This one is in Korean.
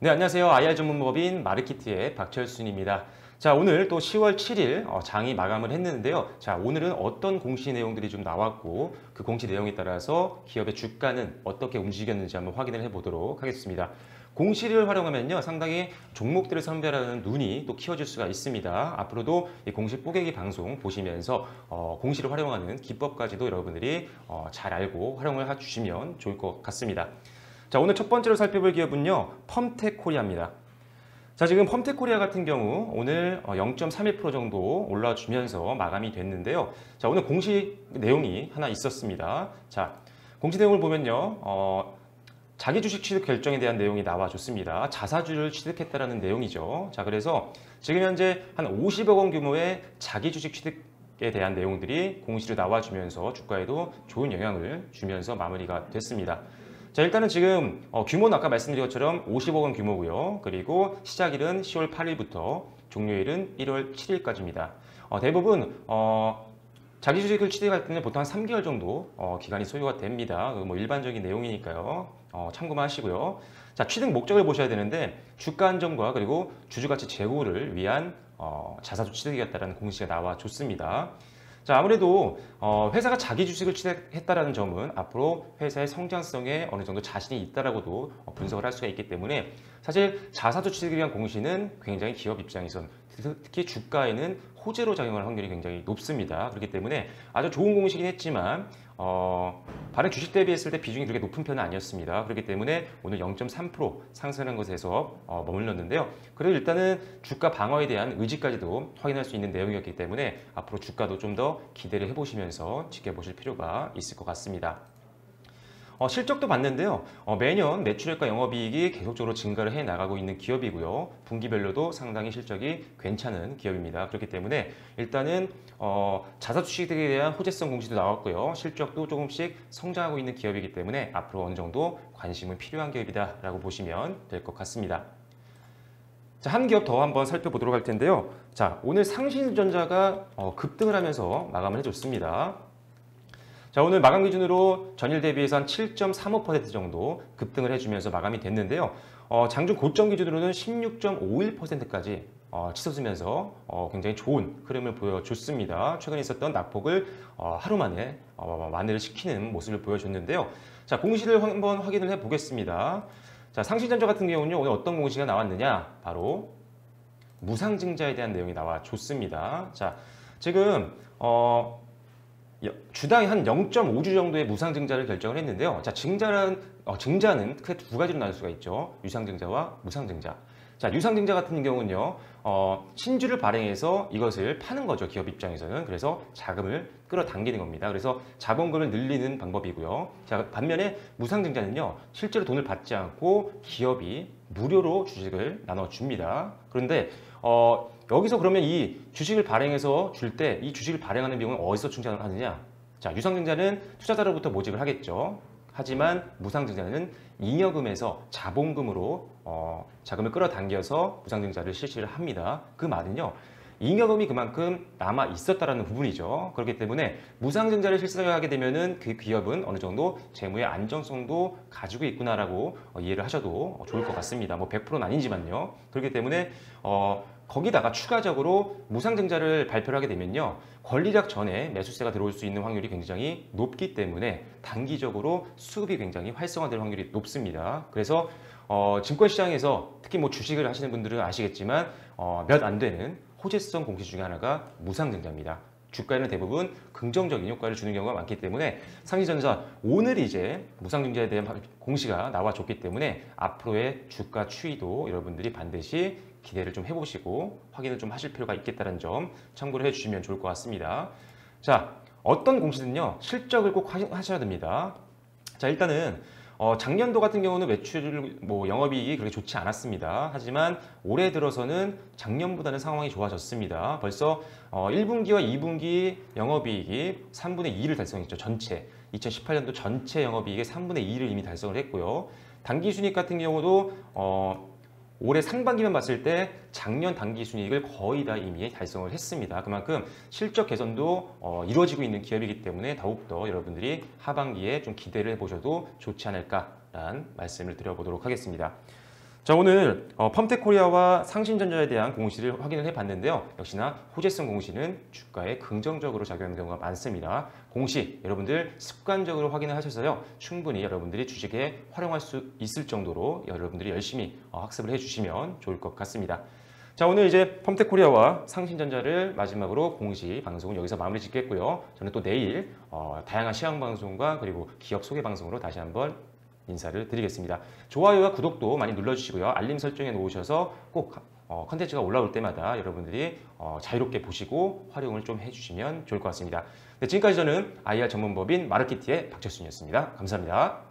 네, 안녕하세요. IR 전문법인 마르키트의 박철순입니다. 자, 오늘 또 10월 7일 장이 마감을 했는데요. 자, 오늘은 어떤 공시 내용들이 좀 나왔고 그 공시 내용에 따라서 기업의 주가는 어떻게 움직였는지 한번 확인을 해보도록 하겠습니다. 공시를 활용하면요, 상당히 종목들을 선별하는 눈이 또 키워질 수가 있습니다. 앞으로도 이 공시 뽀개기 방송 보시면서 공시를 활용하는 기법까지도 여러분들이 잘 알고 활용을 해주시면 좋을 것 같습니다. 자, 오늘 첫 번째로 살펴볼 기업은요, 펌텍코리아입니다. 자, 지금 펌텍코리아 같은 경우 오늘 0.31% 정도 올라주면서 마감이 됐는데요. 자, 오늘 공시 내용이 하나 있었습니다. 자, 공시 내용을 보면요, 자기 주식 취득 결정에 대한 내용이 나와줬습니다. 자사주를 취득했다라는 내용이죠. 자, 그래서 지금 현재 한 50억 원 규모의 자기 주식 취득에 대한 내용들이 공시로 나와주면서 주가에도 좋은 영향을 주면서 마무리가 됐습니다. 자, 일단은 지금 규모는 아까 말씀드린 것처럼 50억 원 규모고요. 그리고 시작일은 10월 8일부터 종료일은 1월 7일까지입니다. 대부분 자기 주식을 취득할 때는 보통 한 3개월 정도 기간이 소요가 됩니다. 뭐 일반적인 내용이니까요. 참고만 하시고요. 자, 취득 목적을 보셔야 되는데 주가 안정과 그리고 주주가치 제고를 위한 자사주 취득이었다는 공시가 나와줬습니다. 자, 아무래도 회사가 자기 주식을 취득했다는 점은 앞으로 회사의 성장성에 어느 정도 자신이 있다라고도 분석을 할 수가 있기 때문에 사실 자사주 취득에 대한 공시는 굉장히 기업 입장에선 특히 주가에는 호재로 작용할 확률이 굉장히 높습니다. 그렇기 때문에 아주 좋은 공시긴 했지만 발행 주식 대비했을 때 비중이 그렇게 높은 편은 아니었습니다. 그렇기 때문에 오늘 0.3% 상승한 것에서 머물렀는데요. 그래도 일단은 주가 방어에 대한 의지까지도 확인할 수 있는 내용이었기 때문에 앞으로 주가도 좀 더 기대를 해보시면서 지켜보실 필요가 있을 것 같습니다. 실적도 봤는데요. 매년 매출액과 영업이익이 계속적으로 증가를 해 나가고 있는 기업이고요. 분기별로도 상당히 실적이 괜찮은 기업입니다. 그렇기 때문에 일단은 자사 주식에 대한 호재성 공시도 나왔고요. 실적도 조금씩 성장하고 있는 기업이기 때문에 앞으로 어느 정도 관심은 필요한 기업이다라고 보시면 될 것 같습니다. 자, 한 기업 더 한번 살펴보도록 할 텐데요. 자, 오늘 상신전자가 급등을 하면서 마감을 해줬습니다. 자, 오늘 마감 기준으로 전일 대비해서 한 7.35% 정도 급등을 해주면서 마감이 됐는데요. 장중 고점 기준으로는 16.51%까지 치솟으면서 굉장히 좋은 흐름을 보여줬습니다. 최근에 있었던 낙폭을 하루 만에 완화를 시키는 모습을 보여줬는데요. 자, 공시를 한번 확인을 해보겠습니다. 자, 상신전자 같은 경우는요, 오늘 어떤 공시가 나왔느냐? 바로 무상증자에 대한 내용이 나와줬습니다. 자, 지금 주당 한 0.5주 정도의 무상증자를 결정을 했는데요. 자, 증자는 크게 두 가지로 나눌 수가 있죠. 유상증자와 무상증자. 자, 유상증자 같은 경우는요, 신주를 발행해서 이것을 파는 거죠. 기업 입장에서는. 그래서 자금을 끌어당기는 겁니다. 그래서 자본금을 늘리는 방법이고요. 자, 반면에 무상증자는요, 실제로 돈을 받지 않고 기업이 무료로 주식을 나눠줍니다. 그런데 여기서 그러면 이 주식을 발행해서 줄 때 이 주식을 발행하는 비용은 어디서 충당을 하느냐? 자, 유상증자는 투자자로부터 모집을 하겠죠. 하지만 무상증자는 잉여금에서 자본금으로 자금을 끌어당겨서 무상증자를 실시를 합니다. 그 말은요, 잉여금이 그만큼 남아 있었다라는 부분이죠. 그렇기 때문에 무상증자를 실시하게 되면은 그 기업은 어느 정도 재무의 안정성도 가지고 있구나라고 이해를 하셔도 좋을 것 같습니다. 뭐 100%는 아니지만요. 그렇기 때문에 거기다가 추가적으로 무상증자를 발표를 하게 되면요, 권리락 전에 매수세가 들어올 수 있는 확률이 굉장히 높기 때문에 단기적으로 수급이 굉장히 활성화될 확률이 높습니다. 그래서 증권시장에서 특히 뭐 주식을 하시는 분들은 아시겠지만 몇 안 되는 호재성 공시 중에 하나가 무상증자입니다. 주가에는 대부분 긍정적인 효과를 주는 경우가 많기 때문에 상신전자 오늘 이제 무상증자에 대한 공시가 나와줬기 때문에 앞으로의 주가 추이도 여러분들이 반드시 기대를 좀 해보시고 확인을 좀 하실 필요가 있겠다는 점 참고를 해주시면 좋을 것 같습니다. 자, 어떤 공시는요, 실적을 꼭 하셔야 됩니다. 자, 일단은 작년도 같은 경우는 매출, 영업이익이 그렇게 좋지 않았습니다. 하지만 올해 들어서는 작년보다는 상황이 좋아졌습니다. 벌써 1분기와 2분기 영업이익이 3분의 2를 달성했죠. 전체 2018년도 전체 영업이익의 3분의 2를 이미 달성을 했고요. 당기순이익 같은 경우도 올해 상반기만 봤을 때 작년 당기순이익을 거의 다 이미 달성을 했습니다. 그만큼 실적 개선도 이루어지고 있는 기업이기 때문에 더욱더 여러분들이 하반기에 좀 기대를 해보셔도 좋지 않을까라는 말씀을 드려보도록 하겠습니다. 자, 오늘 펌텍코리아와 상신전자에 대한 공시를 확인을 해봤는데요. 역시나 호재성 공시는 주가에 긍정적으로 작용하는 경우가 많습니다. 공시 여러분들 습관적으로 확인을 하셔서요. 충분히 여러분들이 주식에 활용할 수 있을 정도로 여러분들이 열심히 학습을 해주시면 좋을 것 같습니다. 자, 오늘 이제 펌텍코리아와 상신전자를 마지막으로 공시 방송은 여기서 마무리 짓겠고요. 저는 또 내일 다양한 시황 방송과 그리고 기업 소개 방송으로 다시 한번 인사를 드리겠습니다. 좋아요와 구독도 많이 눌러주시고요. 알림 설정해 놓으셔서 꼭 컨텐츠가 올라올 때마다 여러분들이 자유롭게 보시고 활용을 좀 해주시면 좋을 것 같습니다. 네, 지금까지 저는 IR 전문법인 마르키티의 박철순이었습니다. 감사합니다.